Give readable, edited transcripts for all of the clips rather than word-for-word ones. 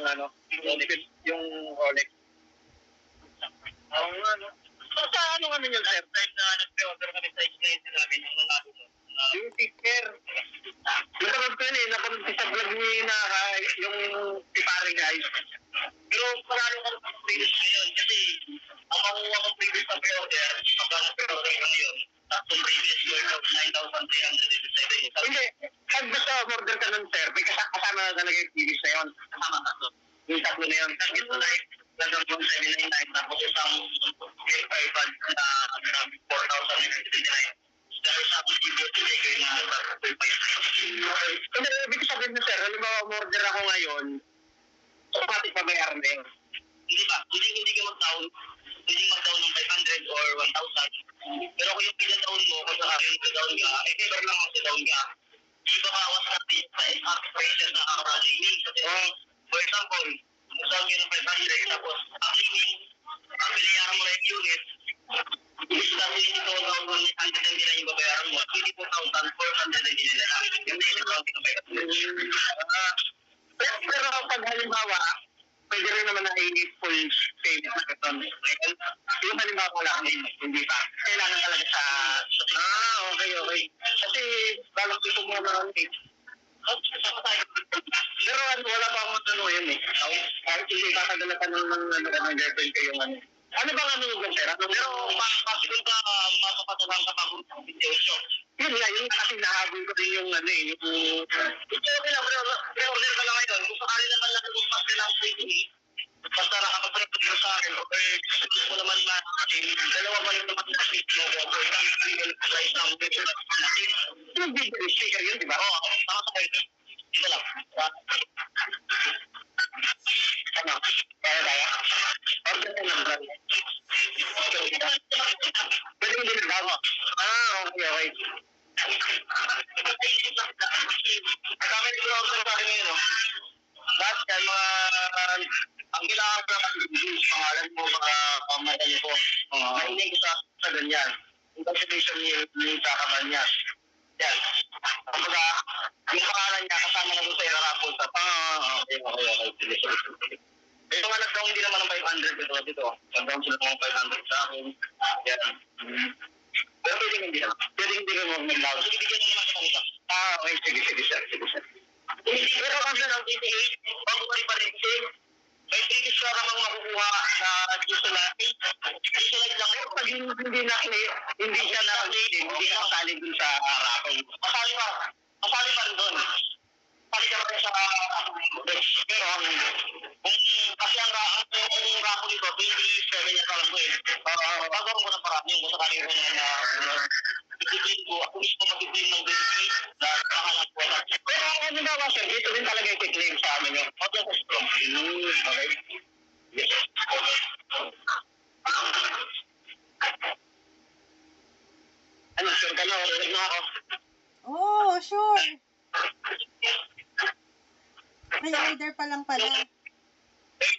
ng yung Rolex. Oo nga, no? So, sa anong yun, sir? Last time na nag-pre-order kami sa experience namin, yung nalabo mo. Yung sticker. Napanood ko yun napanood ko sa vlog ni yung pipare guys. Pero parang ako previous ngayon kasi ang makuha ko previous na pre-order, pagka na-pre-order ko ngayon, tapos previous worth of 9,387. Hindi, pag basta order ka ng sir, may kasama na talaga yung previous na yun. Kasama na to. Yung tatlo na yun. Tapos ito na lang 799, tapos isang iPad na 4,959. Dahil sa aking beauty checker na 2.5. Kasi ibig sabihin mo sir, halimbawa order ako ngayon, automatic pabayaran na yun. Hindi ba? Hindi ka mag-down. Hindi mag-down ng 500 or 1,000. Pero kung yung pinag-down mo, kung sakaling pinag-down ka, ever lang ang pinag-down ka, di ba kawas natin sa exact prices na nakaka-remaining. For example, kung saan yun ng 500, tapos ang remaining, ang pinayaran mo na yung unit, ibig sabihin hindi ko 1,999 yung babayaran mo, 24,499 na lang. Yung discount yung bayaran. Pero pag halimbawa, pwede rin naman na i-full payment na ito. Yung halimbawa lang, hindi pa. Kailangan talaga sa... okay. Kasi balak ito mo naman pero wala pa akong tanong yun kahit hindi kakadala ka ng girlfriend kayo ano bang yung sir? Pero possible ka mapapatalang ka bago ng video show. Yun nga, yun kasi nahabol ko rin yung yung... Ito okay lang, pre-order ka lang ngayon. Kung sakali naman nakaguspas ka lang basta nakapag-pre-order sa akin, gusto ko naman dalawa pa yung naman na speak mo ko. So, isang single sa isang video natin. Yung video speaker yun, di ba? Oo, tama sa kayo. Ito lang. Ano? Kaya kaya? Order ka lang. Pwede hindi nagdawa. Okay. Ang kami nag-order sa akin ngayon, lahat yan, ang kailangan ko lang pangalan mo, mga pamayan ko. Mahinig ko sa ganyan. Yung contribution ni sa kaban niya. Yan. Kumbaga, yung pangalan niya kasama na doon sa ilarapol sa okay. Ito nga nag-down din naman ng 500 dito. Nag-down sila ng 500 sa akin. Yan. Pero pwede hindi naman. Pwede hindi naman mag-down. Sige, bigyan naman kita nito. Okay. Sige, sir. Pero kung saan ang PTA, bago pa rin may previous ka namang makukuha na Gisolite. Gisolite lang yun. Pag hindi siya hindi ka kasali dun sa raffle. Kasali pa rin dun. Kasali ka pa rin sa pero kasi ang raffle nito, 27 yan alam ko bago ko ng parami yung kung sakali ko na mag-claim ko, ako mismo mag-claim ng benefit na nakalang ko na. Pero ano ba sir, dito din talaga i-claim sa amin yun. Okay. Yes. Ano, sure ka na? Order na ako. Oh, sure. May order pa lang pala. Kung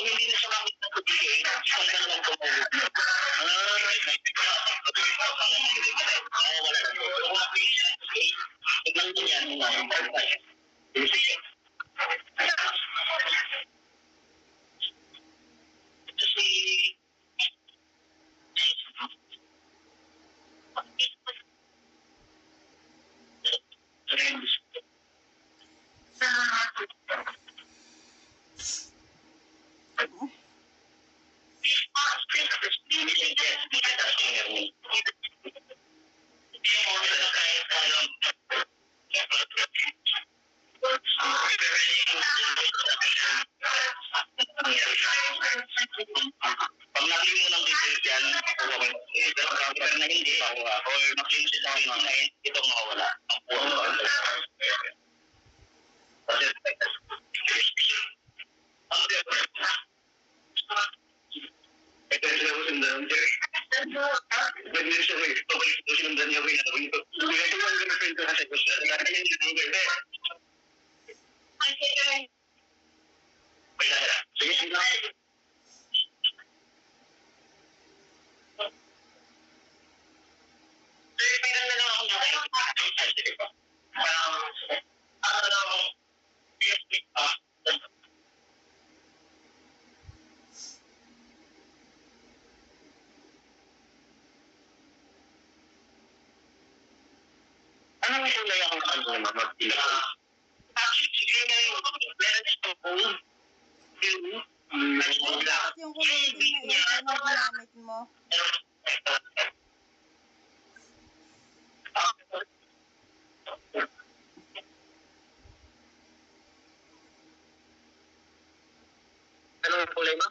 hindi na siya makita sa PA, isang ka naman kumawag. Wala na. Kung nakita siya sa PA, tignan din yan. Ito si... Pag naklim mo ng details yan, pero na hindi makuha or naklim siya sa akin, itong mawala. Ang puwa mo. Ito yung sila ko sundan, sir. Pwede nyo siya kayo. Pabalik ko sinundan niyo kayo. Hindi ko lang ganapin ko kasi gusto. Dati yung sinundan kayo. Sige, sige. Sir, meron na lang akong Sige po. Ano, anong kulay ang mag-pila? Actually, meron itong gold, blue, black. Yung kulay din na aircon na ginamit mo. Anong kulay mo?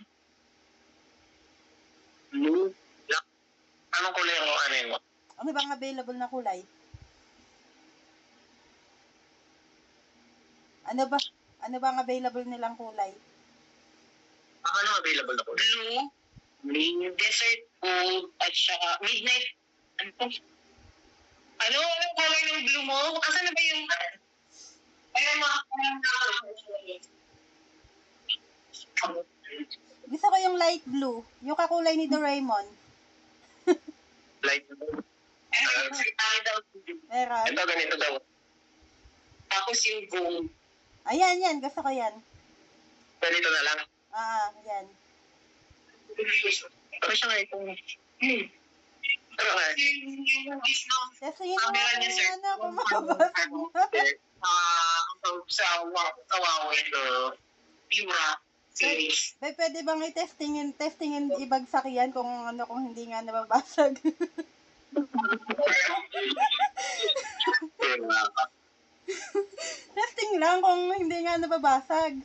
Blue, black. Anong kulay ang ano mo? Ano bang available na kulay? Ano ba ang available nilang kulay? Ano available na kulay? Blue, desert gold, at saka midnight. Anong kulay ng blue mo? Asan na ba yung... Ayun mga Gusto ko yung light blue. Yung kakulay ni Doraemon. light blue. Meron? Ito, ganito daw. Tapos yung gold. Ayan, yan. Gusto ko yan. Ganito na lang. Yan. Pero siya nga itong... Pero nga. Testingin mo Camera niya, sir. ano kung makabasag mo. Sa Huawei, Pura series. Pwede bang testingin ibagsak yan kung hindi nga nababasag. Testing lang kung hindi nga nababasag.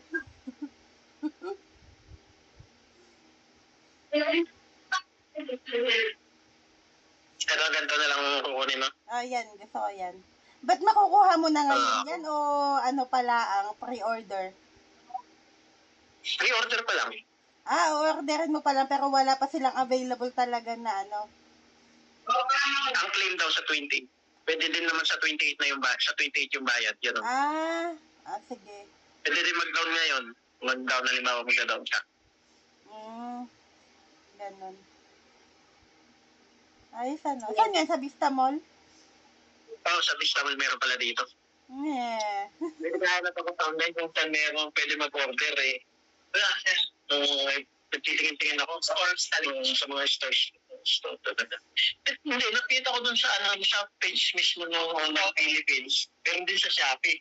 Pero ganito na lang kukunin mo. Yan. Gusto ko yan. Ba't makukuha mo na ngayon yan o ano pala ang pre-order? Pre-order pa lang. Orderin mo pa lang pero wala pa silang available talaga na ano. Ang claim daw sa 20. Pwede din naman sa 28 na yung sa 28 yung bayad. Yan. Sige. Pwede din mag-down ngayon. Mag-down na limbawa mag-down ka. Ganun. Ayos ano. Saan yan? Sa Vista Mall? Sa Vista Mall meron pala dito. May kinahanap ako sa online kung saan meron pwede mag-order eh. Wala siya. Nagtitingin-tingin ako sa sa mga stores. Hindi, nakita ko dun sa sa page mismo ng Philippines. Meron din sa Shopee.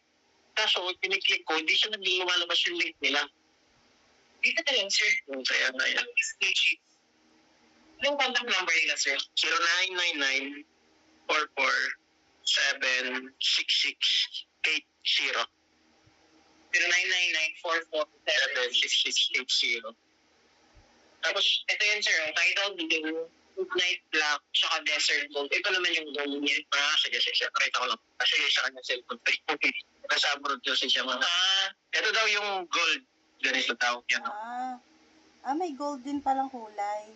Kaso, piniklik ko, hindi siya lumalabas yung link nila. Dito na lang, sir. Kaya na yan. Anong contact number nila, sir? 0999-447-6680. 0999-447-6680. Tapos, ito yun, sir. Tidal blue, midnight black, tsaka desert gold. Ito naman yung gold niya. Sige. Pakita ko lang. Kasi sa kanya cellphone. Kasi abroad kasi siya mga. Ito daw yung gold. Ganito tawag yan. May gold din palang kulay.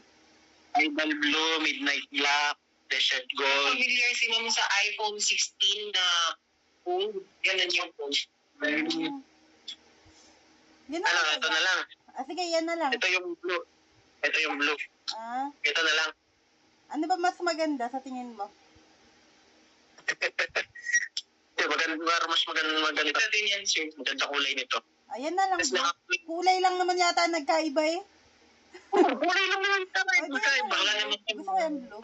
Tidal blue, midnight black, desert gold. Familiar sila mo sa iPhone 16 na gold. Ganun yung gold. Yun na lang. Ito na lang. Sige, yan na lang. Ito yung blue. Ito na lang. Ano ba mas maganda sa tingin mo? Mas maganda. Ito din yan, sir. Maganda kulay nito. Ayan na lang. Kulay lang naman yata nagkaiba eh. Kulay lang naman nagkaiba. Gusto ko yung blue.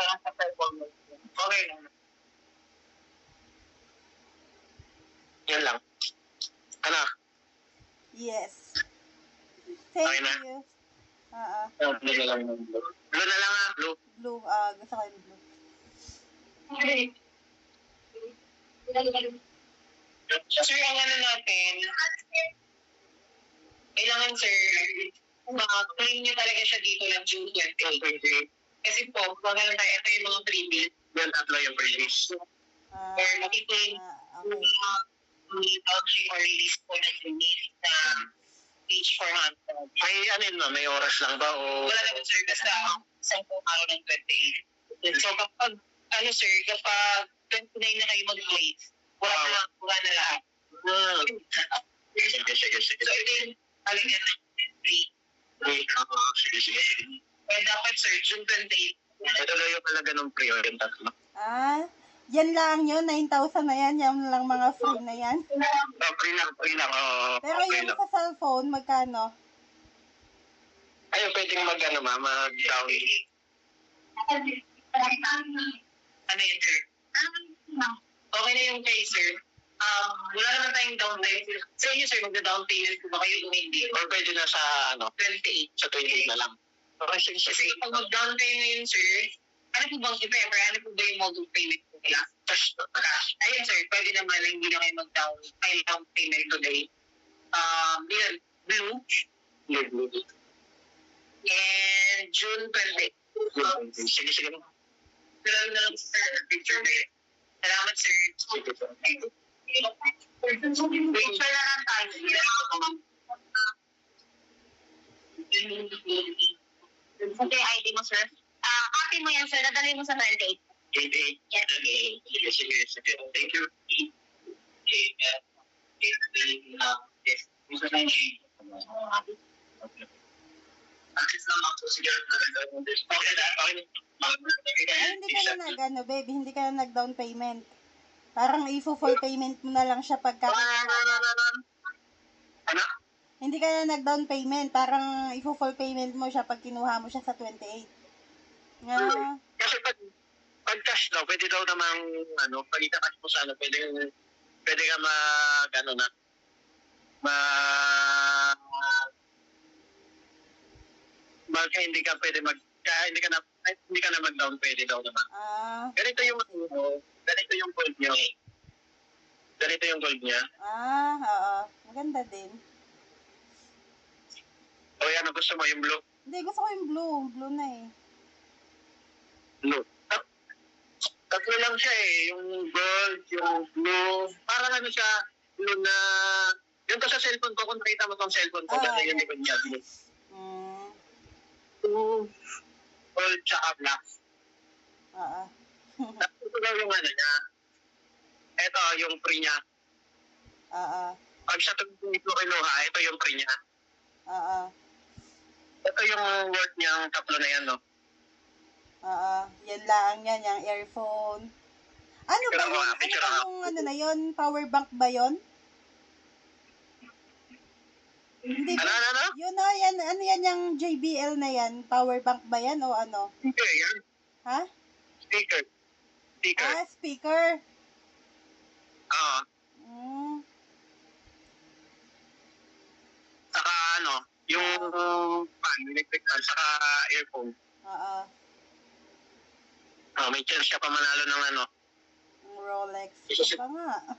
Okay lang. Yan lang. Anak. Yes. Thank Okay na? you. Blue na lang. Blue na lang blue. Blue. Gusto ko yung blue. Okay. Sir, ang ano natin, kailangan, sir, claim nyo talaga siya dito ng June 20. Kasi po, magkakaroon tayo, ito yung mga freebies. Yan, tatlo yung freebies. Or makiklaim may vouching or release po ng freebies na page 400. May oras lang ba? O... Wala naman, sir. Basta, isang po araw ng 28. So, kapag 29 na kayo mag-place, wala na lahat. Sige. So, ito yung alagyan ng free. Sige. Dapat, sir, June 28. Ito lang yung alaga ng pre-order yung tatlo. Yan lang yun, 9,000 na yan. Yan lang mga free na yan. Free lang. Pero Free yung lang. sa cellphone, magkano? Ayun, pwedeng mag-down. Ano yun, sir? Okay na yung kay sir. Wala naman tayong down payment. Sa inyo, sir, magda-down payment po ba kayo kung hindi? Or pwede na sa, 28. Sa 28 na lang. Okay, sige. Kasi pag mag-down kayo ngayon, sir, ano po bang if-ever? Ano po ba yung mode of payment po nila? Cash. Ayun, sir, pwede naman na hindi na kayo mag-down payment today. Yun, blue. Blue. And June 20. Sige. Pero na lang, sir, picture na yun. Salamat, sir. Sige, sir. Picture na lang tayo. Okay, ID mo, sir. Copy mo yan, sir. Dadalhin mo sa 28. 28. Yes. Sige. Thank you. Ay, hindi ka na babe, hindi ka na nag-down payment. Parang i-full payment mo na lang siya pagka... Ano? Hindi ka na nag-down payment, parang i-full payment mo siya pag kinuha mo siya sa 28. Nga, Kasi pag cash daw, pwede daw namang, pag ita-cash mo sa pwede ka hindi ka pwede hindi ka na mag-down, pwede daw naman. Ganito yung gold niya. Ganito yung gold niya. oo. Maganda din. O yan, gusto mo yung blue? Hindi, gusto ko yung blue. Blue na eh. Blue. Tatlo lang siya eh. Yung gold, yung blue. Parang siya, blue na... Yung to sa cellphone ko, kung nakita mo tong cellphone ko, gano'n yung likod niya. Gold tsaka black. Oo. Ito daw yung niya. Ito, yung free niya. Oo. Pag siya kinuha, ito yung free niya. Oo. Ito yung worth niyang tatlo na yan, no? Oo. Yan lang yan, yung earphone. Ano ba yun? Ano na yun? Power bank ba yun? Hindi ba? Ano? Yun na, yan. Ano yan yung JBL na yan? Power bank ba yan o ano? Speaker yan. Ha? Speaker. Speaker. Oo. Saka yung fan, electric fan, saka earphone. Oo. May chance ka pa manalo ng Ang Rolex. Ito pa nga.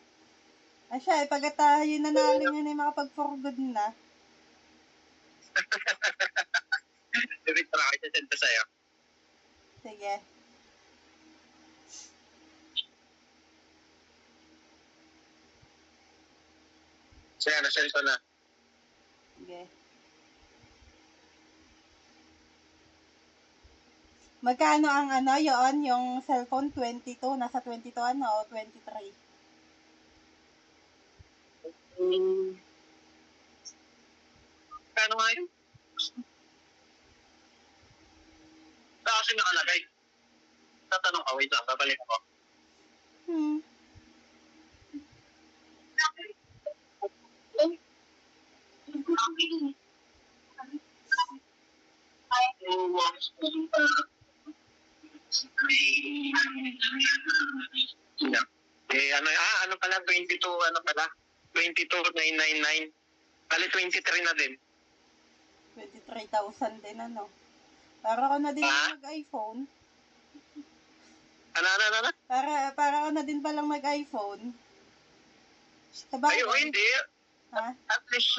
Asya, pagkata yun nanalo yun ay makapag-for good na. David, para kayo sasend ko sa'yo. Sige. So yan, nasend ko na. Sige. Magkano ang yun, yung cellphone 22, nasa 22 o 23? Kano nga yun? Saan kasi nakalagay? Tatanong ka, wait lang, babalik ako. Ano pala, 22,999. Bali, 23 na din. 23,000 din Para ko na din mag-iPhone. Ano? Para ko na din palang mag-iPhone. Ay, hindi. Ha? At least,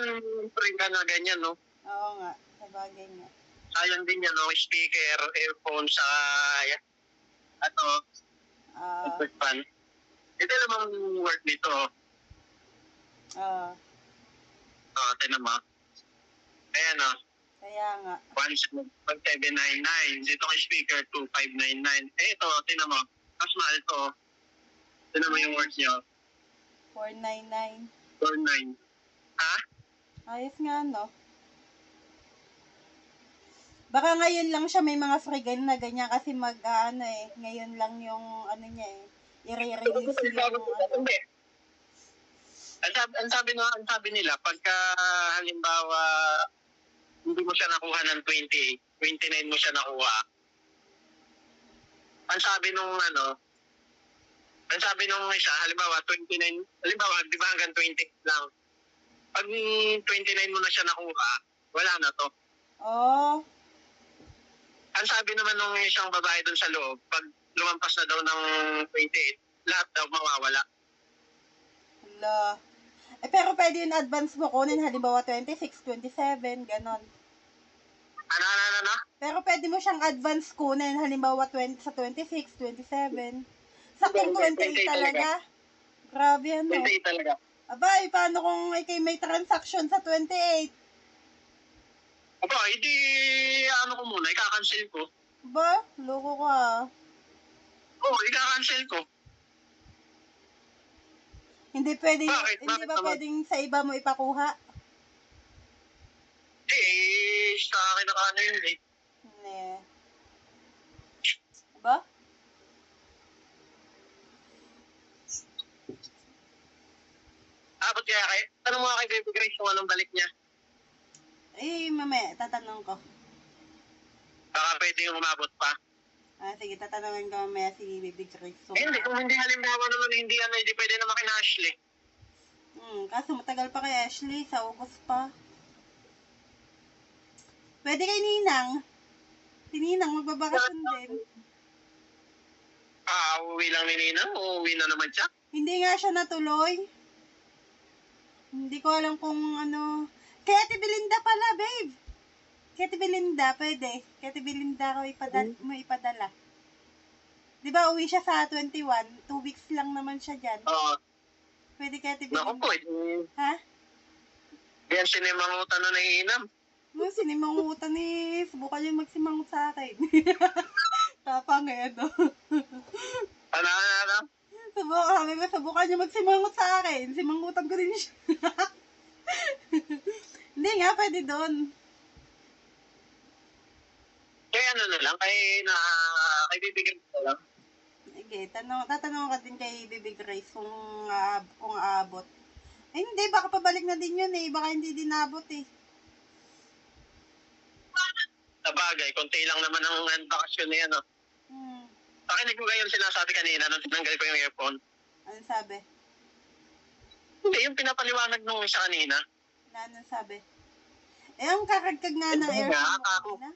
free ka na ganyan, no? Oo nga, sabagay nga. Sayang din yan, no? Speaker, earphone, sa fan. Ito namang work nito. Tinan mo. Ayan, Kaya nga. 1,799. Ito kay speaker, 2,599. Ito, tinan mo. Mas mahal to. Tinan mo yung work niyo. 499. 4,900. Ha? Ayos nga, Baka ngayon lang siya may mga free game na ganyan kasi ngayon lang yung niya i-release yung ano. Hindi. Ang sabi nila, pagka halimbawa hindi mo siya nakuha ng 28, 29 mo siya nakuha. Ang sabi nung isa, halimbawa 29, halimbawa di ba hanggang 20 lang. Pag 29 mo na siya nakuha, wala na to. Oh, Ang sabi naman nung isang babae doon sa loob, pag lumampas na daw ng 28, lahat daw mawawala. hala. Pero pwede yung advance mo kunin, halimbawa 26, 27, ganon. Ano? Pero pwede mo siyang advance kunin, halimbawa 20, sa 26, 27. Sa kung 28 talaga. Grabe ano. 28 talaga. Abay, paano kung may transaction sa 28? Aba, hindi ko muna, ika-cancel ko. Ba? Loko ka. Oo, ika-cancel ko. Hindi pwede, Bakit? hindi Bakit ba naman? pwedeng sa iba mo ipakuha? Sa akin na yun eh. Ne. Ba? Abot kaya tanong mo kay Baby Grace kung anong balik niya. Mamaya, tatanong ko. Baka pwede yung umabot pa. Sige, tatanungin ko mamaya si Baby Grace. Hindi, kung hindi halimbawa naman, hindi pwede naman kina Ashley. Kaso matagal pa kay Ashley, sa August pa. Pwede kay Ninang. Si Ninang magbabakasyon din. Uuwi lang ni Nina, uuwi na naman siya. Hindi nga siya natuloy. Hindi ko alam kung ano. Kaya Ate Belinda pala, babe. Kaya Ate Belinda, pwede. Kaya Ate Belinda ko mo ipadala. Di ba uwi siya sa 21? 2 weeks lang naman siya dyan. Oo. Pwede kaya Ate Naku Belinda. po, Ha? yan sinimangutan na naiinam. Sinimangutan ni... Subukan niya magsimangot sa akin. Tapang no? Ano? Subukan niya magsimangot sa akin. Simangutan ko din siya. Hindi nga, pwede doon. Kaya na lang, kay bibigyan ko lang. Sige, tatanong ka din kay Baby Grace kung aabot. Hindi, baka pabalik na din yun eh. Baka hindi din aabot eh. Sabagay, konti lang naman ang bakasyon na yan. Pakinig mo kayo yung sinasabi kanina nung tinanggal ko yung earphone. Anong sabi? Hindi, yung pinapaliwanag nung isa kanina. Anong sabi? Ang kakagkag nga ng Hindi aircon nga, mo kanina.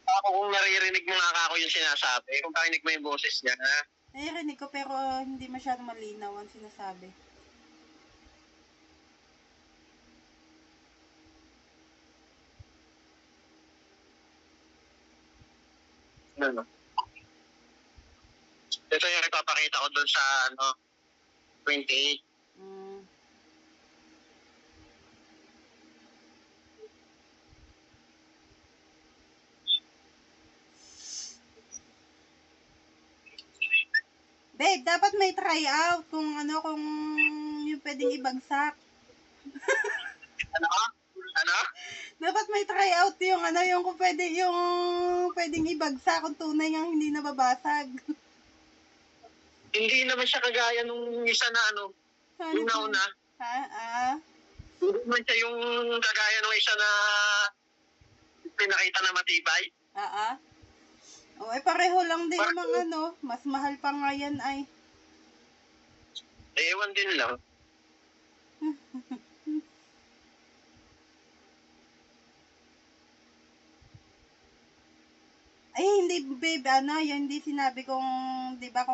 Ako kung naririnig mo nga ako yung sinasabi, kung pakinig mo yung boses niya, Naririnig ko pero hindi masyado malinaw ang sinasabi. ano. Ito yung ipapakita ko doon sa 28. Babe, dapat may try out kung kung yung pwedeng ibagsak. Ano? Dapat may try out yung yung kung pwedeng ibagsak kung tunay nga hindi nababasag. Hindi naman siya kagaya nung isa na yung nauna. Ha? Hindi naman siya yung kagaya nung isa na pinakita na matibay. Pareho lang din namang mas mahal pa nga yan ay. Ewan din lang. Ay, hindi, babe, yun, hindi sinabi kung, di ba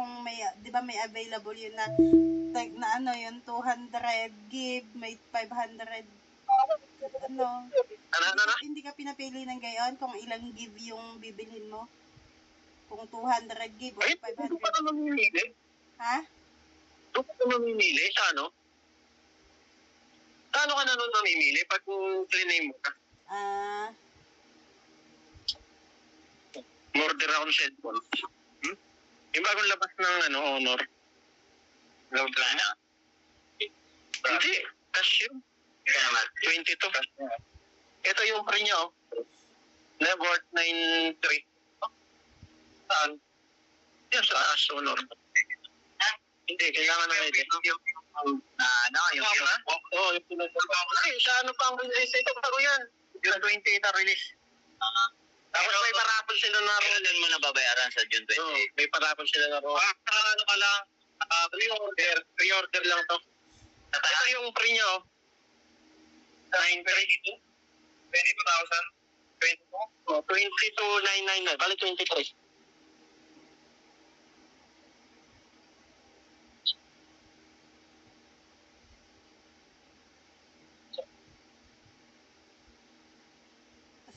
may available yun na yun, 200 gig, may 500, hindi ka pinapili ng gayon kung ilang gig yung bibilhin mo? Kung 200 gig o 500. Doon pa na mamimili. Ha? Doon pa na mamimili sa Kano ka na nun mamimili pag clean mo ka? Order ako ng cellphone. Yung bagong labas ng Honor. Wala na. Hindi. Cash yun. Kaya naman. 22. Ito yung pre niya, Worth 9.3. Saan? Yan sa Honor. Hindi, kailangan na ID. Oo, yung pinag-program. Ay, sa ano pa ang release ito? Bago yan. June 28 na release. Tapos may parapol sila na roll. Kailan mo nababayaran sa June 28? Oo, may parapol sila na roll. Ano ka lang, pre-order. Pre-order lang to. Ito yung pre nyo. 922? 22,000? 22? 22,999. Bali 23.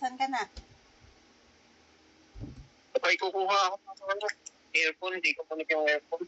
Saan ka na? Ay, kukuha ako ng earphone. Hindi ko punik yung earphone.